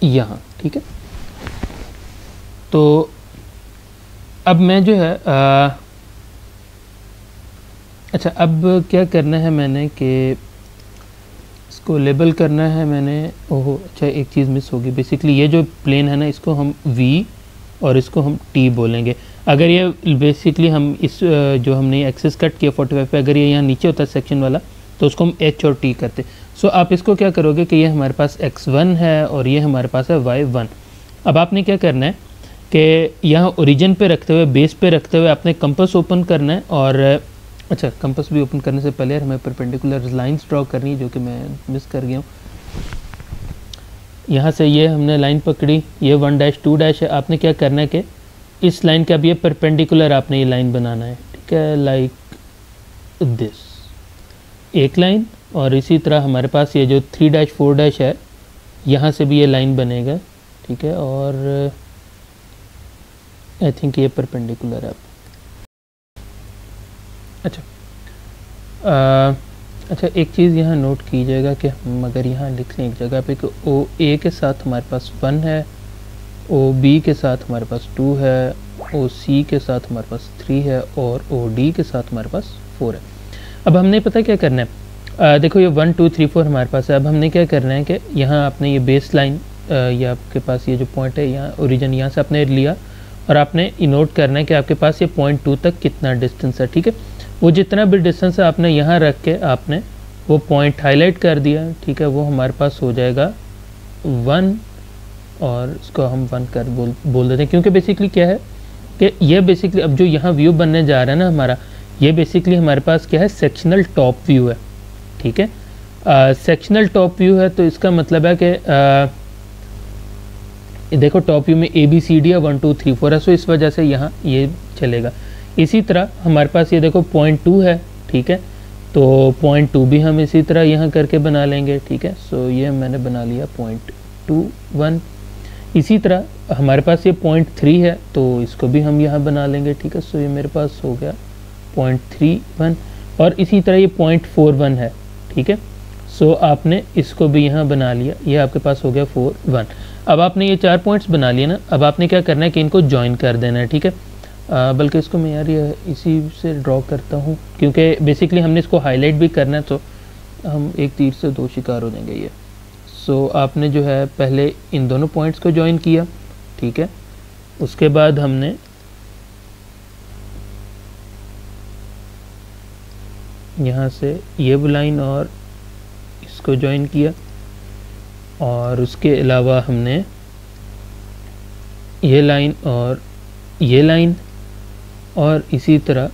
यहाँ, ठीक है। तो अब मैं जो है अच्छा अब क्या करना है मैंने कि इसको लेबल करना है मैंने। ओहो अच्छा एक चीज़ मिस होगी, बेसिकली ये जो प्लेन है ना इसको हम V और इसको हम T बोलेंगे। अगर ये बेसिकली हम इस जो हमने एक्सेस कट किया 45 पे, अगर ये यहाँ नीचे होता है सेक्शन वाला तो उसको हम H और T करते। सो आप इसको क्या करोगे कि ये हमारे पास X1 है और ये हमारे पास है Y1। अब आपने क्या करना है कि यहाँ ओरिजिन पे रखते हुए, बेस पे रखते हुए आपने कंपास ओपन करना है और अच्छा कंपास भी ओपन करने से पहले हमें परपेंडिकुलर लाइंस ड्रॉ करनी है, जो कि मैं मिस कर गया हूँ। यहाँ से ये हमने लाइन पकड़ी, ये 1 डैश 2 डैश है। आपने क्या करना है कि इस लाइन का अब ये परपेंडिकुलर आपने ये लाइन बनाना है, ठीक है, लाइक दिस एक लाइन। और इसी तरह हमारे पास ये जो 3 डैश 4 डैश है यहाँ से भी ये लाइन बनेगा, ठीक है। और आई थिंक ये परपेंडिकुलर है। अच्छा एक चीज़ यहाँ नोट कीजिएगा कि हम अगर यहाँ लिख लें एक जगह पे कि OA के साथ हमारे पास 1 है, OB के साथ हमारे पास 2 है, OC के साथ हमारे पास 3 है और OD के साथ हमारे पास 4 है। अब हमने पता क्या करना है, देखो ये 1 2 3 4 हमारे पास है। अब हमने क्या करना है कि यहाँ आपने ये बेस लाइन ये आपके पास ये जो पॉइंट है यहाँ ओरिजिन यहाँ से आपने लिया और आपने नोट करना है कि आपके पास ये पॉइंट 2 तक कितना डिस्टेंस है, ठीक है। वो जितना भी डिस्टेंस है आपने यहाँ रख के आपने वो पॉइंट हाईलाइट कर दिया, ठीक है। वो हमारे पास हो जाएगा 1 और इसको हम 1 कर बोल देते हैं, क्योंकि बेसिकली क्या है कि ये बेसिकली अब जो यहाँ व्यू बनने जा रहा है ना हमारा, ये बेसिकली हमारे पास क्या है सेक्शनल टॉप व्यू है, ठीक है। सेक्शनल टॉप व्यू है तो इसका मतलब है कि देखो टॉप व्यू में ABCD है 1 2 3 4 है, सो इस वजह से यहाँ ये चलेगा। इसी तरह हमारे पास ये देखो पॉइंट 2 है, ठीक है, तो पॉइंट 2 भी हम इसी तरह यहाँ करके बना लेंगे, ठीक है। सो ये मैंने बना लिया पॉइंट 2 1। इसी तरह हमारे पास ये पॉइंट 3 है तो इसको भी हम यहाँ बना लेंगे, ठीक है। सो ये मेरे पास हो गया पॉइंट 3 1 और इसी तरह ये पॉइंट 4 1 है, ठीक है। सो आपने इसको भी यहाँ बना लिया, ये आपके पास हो गया 4 1। अब आपने ये 4 पॉइंट्स बना लिए ना, अब आपने क्या करना है कि इनको ज्वाइन कर देना है, ठीक है। बल्कि इसको मैं यार ये इसी से ड्रॉ करता हूँ, क्योंकि बेसिकली हमने इसको हाईलाइट भी करना है तो हम एक तीर से 2 शिकार हो जाएंगे ये। सो आपने जो है पहले इन दोनों पॉइंट्स को ज्वाइन किया, ठीक है। उसके बाद हमने यहाँ से ये लाइन और इसको ज्वाइन किया और उसके अलावा हमने ये लाइन और ये लाइन और इसी तरह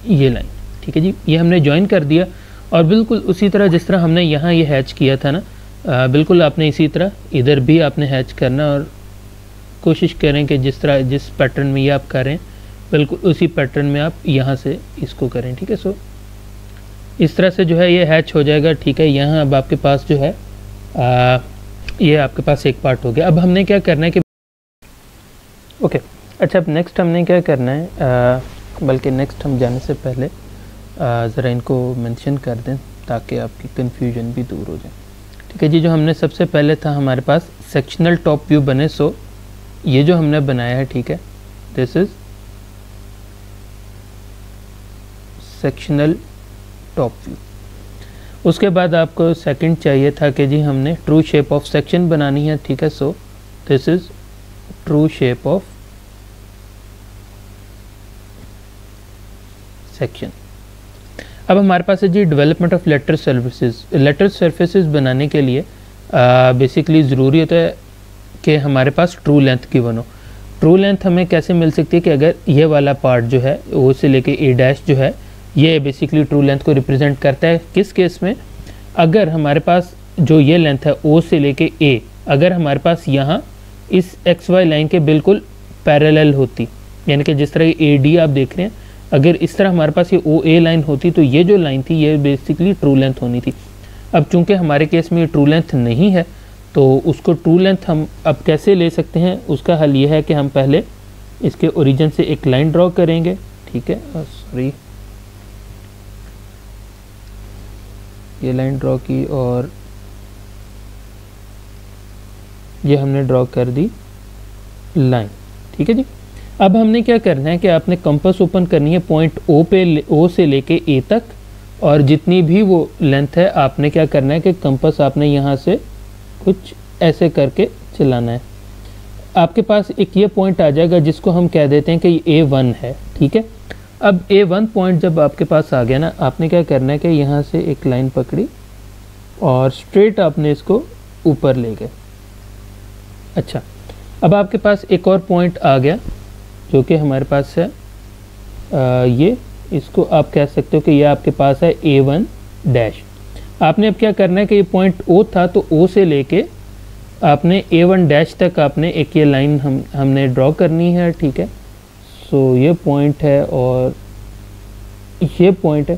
ये लाइन, ठीक है जी, ये हमने ज्वाइन कर दिया। और बिल्कुल उसी तरह जिस तरह हमने यहाँ ये हैच किया था ना, बिल्कुल आपने इसी तरह इधर भी आपने हैच करना और कोशिश करें कि जिस पैटर्न में ये आप करें बिल्कुल उसी पैटर्न में आप यहाँ से इसको करें, ठीक है। सो इस तरह से जो है ये हैच हो जाएगा, ठीक है। यहाँ अब आपके पास जो है ये आपके पास एक पार्ट हो गया। अब हमने क्या करना है कि ओके अच्छा, अब नेक्स्ट हमने क्या करना है, बल्कि नेक्स्ट हम जाने से पहले ज़रा इनको मेंशन कर दें ताकि आपकी कन्फ्यूजन भी दूर हो जाए, ठीक है जी। जो हमने सबसे पहले था हमारे पास सेक्शनल टॉप व्यू बने, सो ये जो हमने बनाया है, ठीक है, this is sectional top view. उसके बाद आपको सेकंड चाहिए था कि जी हमने ट्रू शेप ऑफ सेक्शन बनानी है, ठीक है। So this is true shape of section. अब हमारे पास है जी development of lateral surfaces. Lateral surfaces बनाने के लिए बेसिकली ज़रूरी होता है कि हमारे पास ट्रू लेंथ गिवन हो। ट्रू लेंथ हमें कैसे मिल सकती है कि अगर ये वाला पार्ट जो है ओ से लेके ए डैश जो है ये बेसिकली ट्रू लेंथ को रिप्रेजेंट करता है। किस केस में? अगर हमारे पास जो ये लेंथ है ओ से लेके ए, अगर हमारे पास यहाँ इस एक्स वाई लाइन के बिल्कुल पैरेलल होती, यानी कि जिस तरह ए डी आप देख रहे हैं, अगर इस तरह हमारे पास ये ओ ए लाइन होती तो ये जो लाइन थी ये बेसिकली ट्रू लेंथ होनी थी। अब चूंकि हमारे केस में ये ट्रू लेंथ नहीं है तो उसको ट्रू लेंथ हम अब कैसे ले सकते हैं, उसका हल ये है कि हम पहले इसके ओरिजिन से एक लाइन ड्रॉ करेंगे, ठीक है। सॉरी, ये लाइन ड्रॉ की और ये हमने ड्रॉ कर दी लाइन, ठीक है जी। अब हमने क्या करना है कि आपने कंपास ओपन करनी है पॉइंट ओ पे, ओ से लेके ए तक, और जितनी भी वो लेंथ है आपने क्या करना है कि कंपास आपने यहाँ से कुछ ऐसे करके चलाना है। आपके पास एक ये पॉइंट आ जाएगा जिसको हम कह देते हैं कि ये A1 है, ठीक है। अब A1 पॉइंट जब आपके पास आ गया ना, आपने क्या करना है कि यहाँ से एक लाइन पकड़ी और स्ट्रेट आपने इसको ऊपर ले गए। अच्छा, अब आपके पास एक और पॉइंट आ गया जो कि हमारे पास है ये, इसको आप कह सकते हो कि ये आपके पास है A1 डैश। आपने अब क्या करना है कि ये पॉइंट O था तो O से लेके आपने A1 डैश तक आपने एक ये लाइन हमने ड्रॉ करनी है, ठीक है। सो ये पॉइंट है और ये पॉइंट है,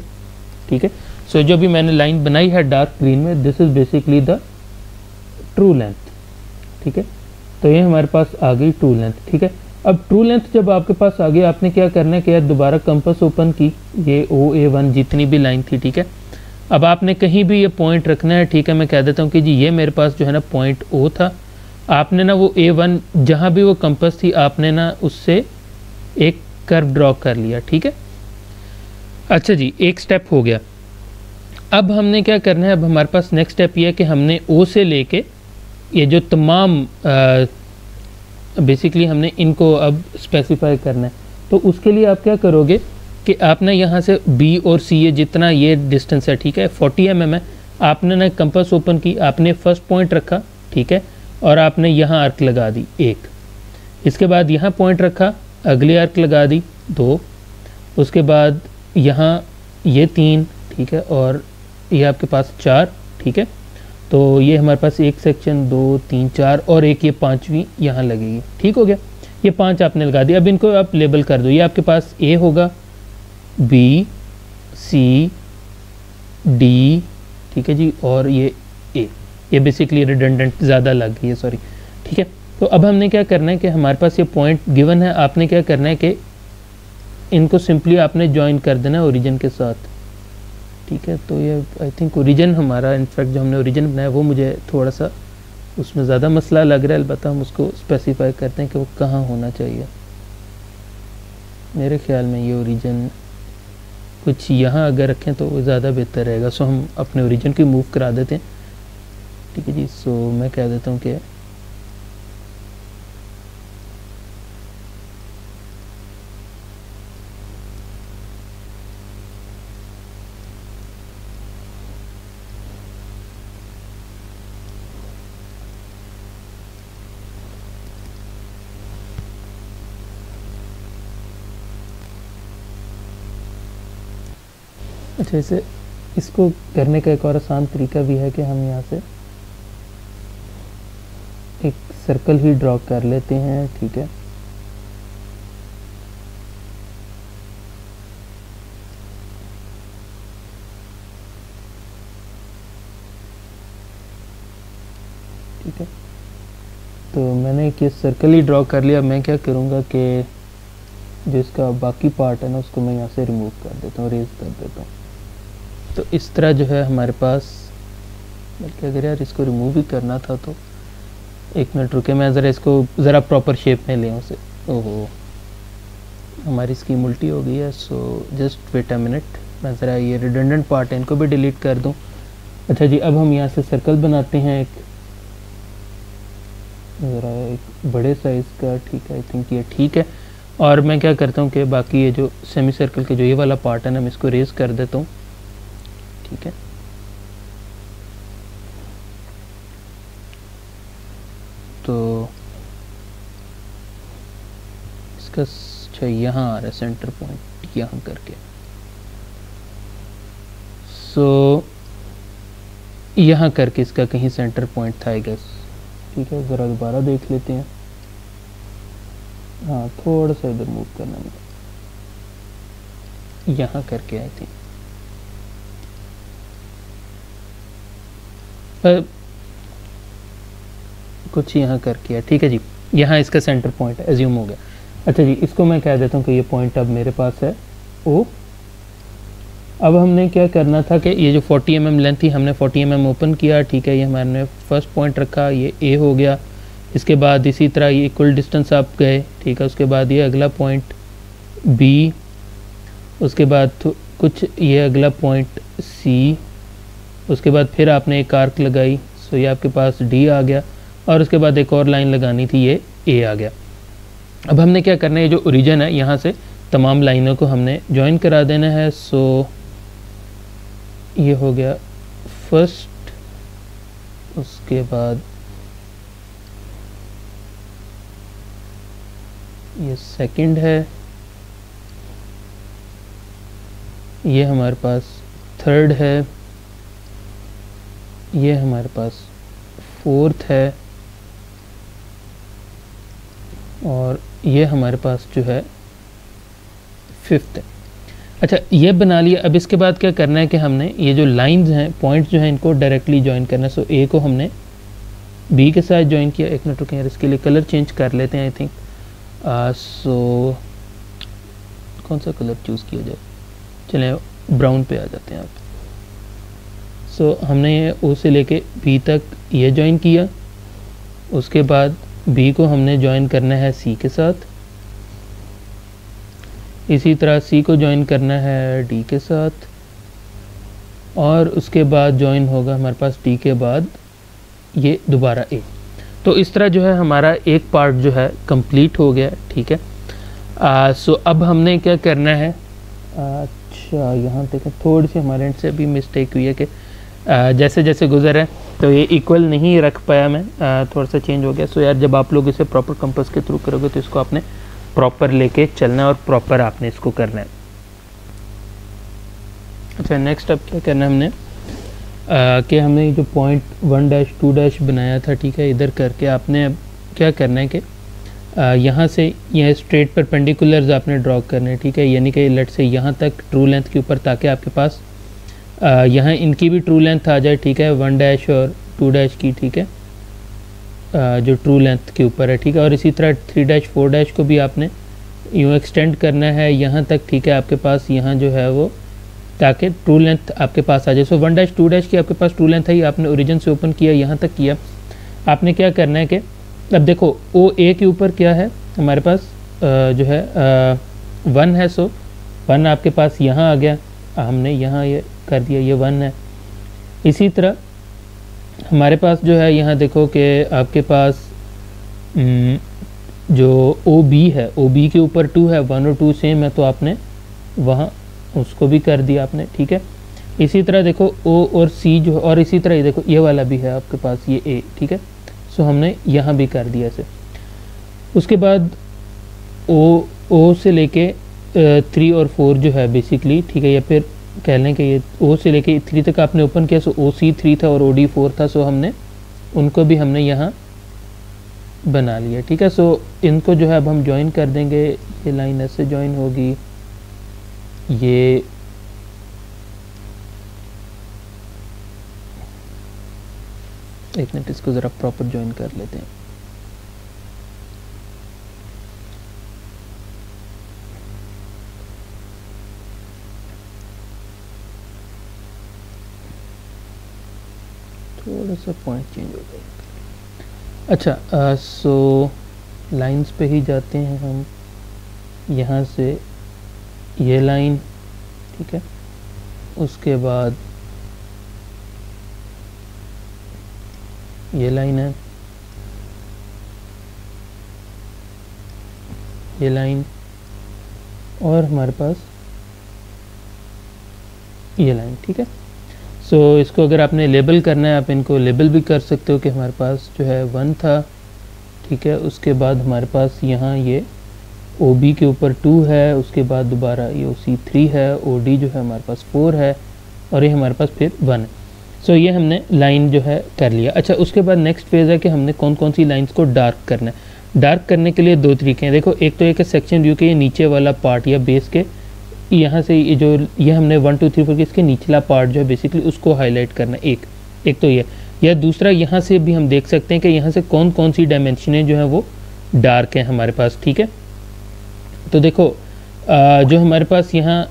ठीक है। सो जो भी मैंने लाइन बनाई है डार्क ग्रीन में, this is basically the true length, ठीक है। तो ये हमारे पास आ गई ट्रू लेंथ, ठीक है। अब ट्रू लेंथ जब आपके पास आ गई, आपने क्या करना है कि यार दोबारा कंपास ओपन की, ये OA1 जितनी भी लाइन थी, ठीक है। अब आपने कहीं भी ये पॉइंट रखना है, ठीक है। मैं कह देता हूँ कि जी ये मेरे पास जो है ना पॉइंट O था, आपने ना वो A1 जहाँ भी वो कंपास थी आपने ना उससे एक कर्व ड्रॉ कर लिया, ठीक है। अच्छा जी, एक स्टेप हो गया। अब हमने क्या करना है, अब हमारे पास नेक्स्ट स्टेप ये है कि हमने O से लेके ये जो तमाम बेसिकली हमने इनको अब स्पेसिफाई करना है। तो उसके लिए आप क्या करोगे कि आपने यहाँ से B और C ये जितना ये डिस्टेंस है, ठीक है, 40 mm है। आपने ना कंपास ओपन की, आपने फर्स्ट पॉइंट रखा, ठीक है, और आपने यहाँ आर्क लगा दी एक। इसके बाद यहाँ पॉइंट रखा, अगली आर्क लगा दी 2। उसके बाद यहाँ ये 3, ठीक है, और ये आपके पास 4, ठीक है। तो ये हमारे पास एक सेक्शन 2 3 4 और एक ये 5वीं यहाँ लगेगी, ठीक हो गया। ये 5 आपने लगा दिया। अब इनको आप लेबल कर दो। ये आपके पास A होगा, B C D, ठीक है जी, और ये A। ये बेसिकली रिडंडेंट ज़्यादा लग गई है, सॉरी, ठीक है। तो अब हमने क्या करना है कि हमारे पास ये पॉइंट गिवन है, आपने क्या करना है कि इनको सिंपली आपने ज्वाइन कर देना है ओरिजिन के साथ, ठीक है। तो ये आई थिंक ओरिजिन हमारा, इनफैक्ट जो हमने ओरिजिन बनाया वो मुझे थोड़ा सा उसमें ज़्यादा मसला लग रहा है, अलबत्ता हम उसको स्पेसिफाई करते हैं कि वो कहाँ होना चाहिए। मेरे ख्याल में ये ओरिजिन कुछ यहाँ अगर रखें तो वो ज़्यादा बेहतर रहेगा। सो हम अपने ओरिजिन की मूव करा देते हैं, ठीक है जी। सो मैं कह देता हूँ कि अच्छा, इसे इसको करने का एक और आसान तरीका भी है कि हम यहाँ से एक सर्कल ही ड्रॉ कर लेते हैं, ठीक है। ठीक है, तो मैंने एक ये सर्कल ही ड्रॉ कर लिया। मैं क्या करूँगा कि जो इसका बाकी पार्ट है ना उसको मैं यहाँ से रिमूव कर देता हूँ, रेज कर देता हूँ। तो इस तरह जो है हमारे पास, बल्कि अगर यार इसको रिमूव भी करना था तो एक मिनट रुके, मैं ज़रा इसको ज़रा प्रॉपर शेप में ले उसे। ओहो, हमारी स्कीम उल्टी हो गई है। So just wait a minute, मैं ज़रा ये रिडंडेंट पार्ट है इनको भी डिलीट कर दूँ। अच्छा जी, अब हम यहाँ से सर्कल बनाते हैं एक, ज़रा एक बड़े साइज़ का, ठीक है, आई थिंक ये ठीक है। और मैं क्या करता हूँ कि बाकी ये जो सेमी सर्कल के जो ये वाला पार्ट है ना, मैं इसको रेज कर देता हूँ, ठीक है। तो इसका अच्छा यहाँ आ रहा है सेंटर पॉइंट, यहाँ करके। सो यहाँ करके इसका कहीं सेंटर पॉइंट था आई गेस, ठीक है। ज़रा दोबारा देख लेते हैं। हाँ, थोड़ा सा इधर मूव करना है, यहाँ करके आई थिंक। कुछ यहाँ करके है, ठीक है जी। यहाँ इसका सेंटर पॉइंट एज्यूम हो गया। अच्छा जी, इसको मैं कह देता हूँ कि ये पॉइंट अब मेरे पास है ओ। अब हमने क्या करना था कि ये जो 40 mm लेंथ थी, हमने 40 mm ओपन किया, ठीक है। ये हमारे फर्स्ट पॉइंट रखा, ये ए हो गया। इसके बाद इसी तरह ये इक्वल डिस्टेंस आप गए, ठीक है। उसके बाद ये अगला पॉइंट बी, उसके बाद कुछ ये अगला पॉइंट सी, उसके बाद फिर आपने एक आर्क लगाई, सो ये आपके पास डी आ गया। और उसके बाद एक और लाइन लगानी थी, ये ए आ गया। अब हमने क्या करना है, जो ओरिजिन है यहाँ से तमाम लाइनों को हमने ज्वाइन करा देना है। सो ये हो गया फर्स्ट, उसके बाद ये सेकंड है, ये हमारे पास थर्ड है, ये हमारे पास फोर्थ है, और ये हमारे पास जो है फिफ्थ है। अच्छा, ये बना लिया। अब इसके बाद क्या करना है कि हमने ये जो लाइंस हैं, पॉइंट्स जो हैं, इनको डायरेक्टली ज्वाइन करना है। सो ए को हमने बी के साथ ज्वाइन किया। एक मिनट रुकें यार, इसके लिए कलर चेंज कर लेते हैं आई थिंक। सो कौन सा कलर चूज़ किया जाए, चलें ब्राउन पे आ जाते हैं आप। सो हमने ये ओ से लेके बी तक ये ज्वाइन किया। उसके बाद बी को हमने ज्वाइन करना है सी के साथ, इसी तरह सी को ज्वाइन करना है डी के साथ, और उसके बाद ज्वाइन होगा हमारे पास डी के बाद ये दोबारा ए। तो इस तरह जो है हमारा एक पार्ट जो है कंप्लीट हो गया, ठीक है। सो अब हमने क्या करना है, अच्छा यहाँ देखें, थोड़ी सी हमारे एंड से अभी मिस्टेक हुई है कि जैसे जैसे गुजर है तो ये इक्वल नहीं रख पाया मैं, थोड़ा सा चेंज हो गया। सो यार, जब आप लोग इसे प्रॉपर कंपास के थ्रू करोगे तो इसको आपने प्रॉपर लेके चलना है और प्रॉपर आपने इसको करना है। अच्छा, नेक्स्ट अब क्या करना है हमने, कि हमने जो पॉइंट 1 2 बनाया था, ठीक है, इधर करके आपने अब क्या करना है कि यहाँ से यह स्ट्रेट परपेंडिकुलर्स आपने ड्रॉ करने हैं, ठीक है। यानी कि लेट से यहाँ तक ट्रू लेंथ के ऊपर, ताकि आपके पास यहाँ इनकी भी ट्रू लेंथ आ जाए, ठीक है, 1 और 2 की, ठीक है, जो ट्रू लेंथ के ऊपर है, ठीक है। और इसी तरह 3 4 को भी आपने यूँ एक्सटेंड करना है यहाँ तक, ठीक है, आपके पास यहाँ जो है वो, ताकि ट्रू लेंथ आपके पास आ जाए। सो 1 2 की आपके पास ट्रू लेंथ है, आपने ओरिजिन से ओपन किया, यहाँ तक किया। आपने क्या करना है कि अब देखो ओ ए के ऊपर क्या है हमारे पास, जो है 1 है। सो 1 आपके पास यहाँ आ गया, हमने यहाँ ये कर दिया, ये 1 है। इसी तरह हमारे पास जो है यहाँ देखो कि आपके पास जो ओ बी है, ओ बी के ऊपर 2 है, 1 और 2 सेम है, तो आपने वहाँ उसको भी कर दिया आपने, ठीक है। इसी तरह देखो ओ और सी जो, और इसी तरह ये देखो ये वाला भी है आपके पास, ये ए, ठीक है। सो हमने यहाँ भी कर दिया इसे। उसके बाद ओ से लेके 3 और 4 जो है बेसिकली, ठीक है, या फिर कह लें कि ये ओ से लेके 3 तक आपने ओपन किया। सो ओ सी 3 था और ओ डी 4 था। सो हमने उनको भी हमने यहाँ बना लिया, ठीक है। सो इनको जो है अब हम ज्वाइन कर देंगे, ये लाइन ऐसे ज्वाइन होगी, ये एक मिनट इसको ज़रा प्रॉपर ज्वाइन कर लेते हैं। थोड़ा सा पॉइंट चेंज हो गया। अच्छा, सो लाइंस पे ही जाते हैं हम, यहाँ से ये लाइन, ठीक है, उसके बाद ये लाइन है, ये लाइन, और हमारे पास ये लाइन, ठीक है। सो इसको अगर आपने लेबल करना है, आप इनको लेबल भी कर सकते हो कि हमारे पास जो है 1 था, ठीक है। उसके बाद हमारे पास यहाँ ये OB के ऊपर 2 है, उसके बाद दोबारा ये OC 3 है, OD जो है हमारे पास 4 है, और ये हमारे पास फिर 1 है। सो ये हमने लाइन जो है कर लिया। अच्छा, उसके बाद नेक्स्ट फेज़ है कि हमने कौन कौन सी लाइंस को डार्क करना है। डार्क करने के लिए 2 तरीके हैं। देखो, एक तो एक सेक्शन व्यू के ये नीचे वाला पार्ट या बेस के यहाँ से ये हमने 1 2 3 4 के इसके निचला पार्ट जो है बेसिकली उसको हाईलाइट करना है, एक तो ये, या दूसरा यहाँ से भी हम देख सकते हैं कि यहाँ से कौन कौन सी डायमेंशनें जो हैं वो डार्क हैं हमारे पास, ठीक है। तो देखो, जो हमारे पास यहाँ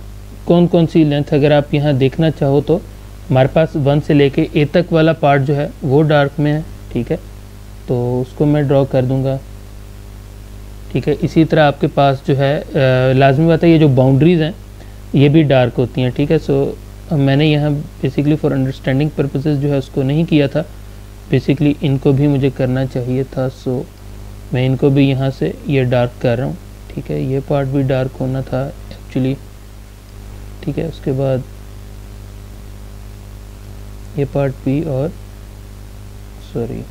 कौन कौन सी लेंथ अगर आप यहाँ देखना चाहो तो हमारे पास 1 से लेके A तक वाला पार्ट जो है वो डार्क में है, ठीक है। तो उसको मैं ड्रॉ कर दूंगा, ठीक है। इसी तरह आपके पास जो है लाजमी बात है ये जो बाउंड्रीज़ हैं ये भी डार्क होती हैं, ठीक है। सो मैंने यहाँ बेसिकली फॉर अंडरस्टैंडिंग पर्पसेस जो है उसको नहीं किया था, बेसिकली इनको भी मुझे करना चाहिए था। सो मैं इनको भी यहाँ से ये डार्क कर रहा हूँ, ठीक है। ये पार्ट भी डार्क होना था एक्चुअली, ठीक है। उसके बाद ये पार्ट भी, और सॉरी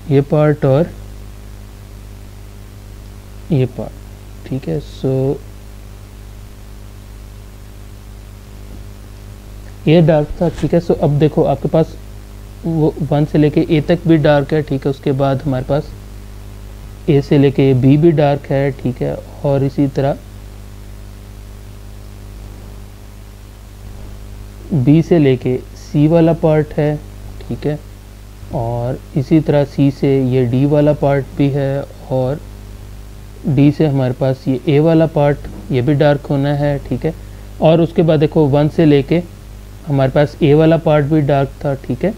ये पार्ट और ये पार्ट, ठीक है। सो ये डार्क था, ठीक है। सो अब देखो आपके पास वो 1 से लेके A तक भी डार्क है, ठीक है। उसके बाद हमारे पास A से लेके B भी डार्क है, ठीक है। और इसी तरह B से लेके C वाला पार्ट है, ठीक है। और इसी तरह C से ये D वाला पार्ट भी है, और D से हमारे पास ये A वाला पार्ट ये भी डार्क होना है, ठीक है। और उसके बाद देखो 1 से लेके हमारे पास A वाला पार्ट भी डार्क था, ठीक है।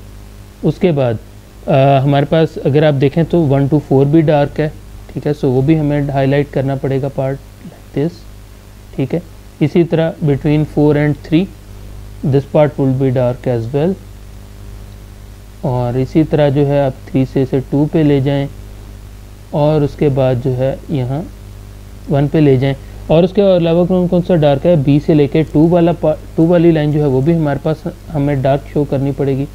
उसके बाद हमारे पास अगर आप देखें तो 1 to 4 भी डार्क है, ठीक है। सो वो भी हमें हाईलाइट करना पड़ेगा पार्ट लाइक दिस, ठीक है। इसी तरह between 4 and 3 this part will be dark as well. और इसी तरह जो है आप 3 से इसे 2 पे ले जाएं, और उसके बाद जो है यहाँ 1 पे ले जाएं। और उसके अलावा कौन कौन सा डार्क है, B से लेके 2 वाली लाइन जो है वो भी हमारे पास हमें डार्क शो करनी पड़ेगी,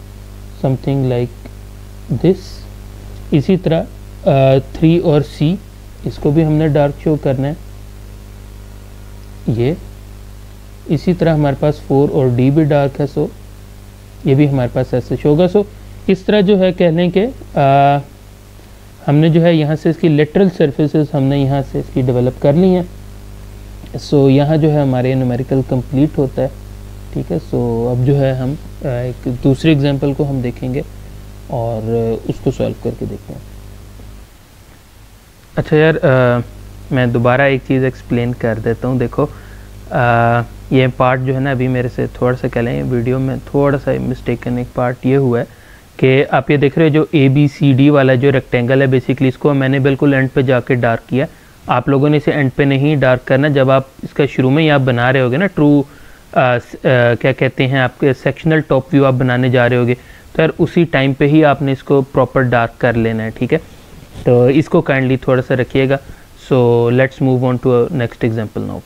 समथिंग लाइक दिस। इसी तरह 3 और C इसको भी हमने डार्क शो करना है, ये। इसी तरह हमारे पास 4 और D भी डार्क है, सो ये भी हमारे पास ऐसे शो होगा। सो इस तरह जो है कह लें कि हमने जो है यहाँ से इसकी लेटरल सर्फेसेस हमने यहाँ से इसकी डेवलप कर ली हैं। सो यहाँ जो है हमारे न्यूमेरिकल कंप्लीट होता है, ठीक है। सो अब जो है हम एक दूसरे एग्जांपल को हम देखेंगे और उसको सॉल्व करके देखते हैं। अच्छा यार, मैं दोबारा एक चीज़ एक्सप्लेन कर देता हूँ। देखो, ये पार्ट जो है ना अभी मेरे से थोड़ा सा कह लें वीडियो में थोड़ा सा मिस्टेकन एक पार्ट ये हुआ है कि आप ये देख रहे हो जो ABCD वाला जो रेक्टेंगल है, बेसिकली इसको मैंने बिल्कुल एंड पे जाके डार्क किया। आप लोगों ने इसे एंड पे नहीं डार्क करना, जब आप इसका शुरू में ही आप बना रहे होगे ना ट्रू क्या कहते हैं आपके सेक्शनल टॉप व्यू आप बनाने जा रहे होगे, तो यार उसी टाइम पे ही आपने इसको प्रॉपर डार्क कर लेना है, ठीक है। तो इसको काइंडली थोड़ा सा रखिएगा। So let's move on to next example now.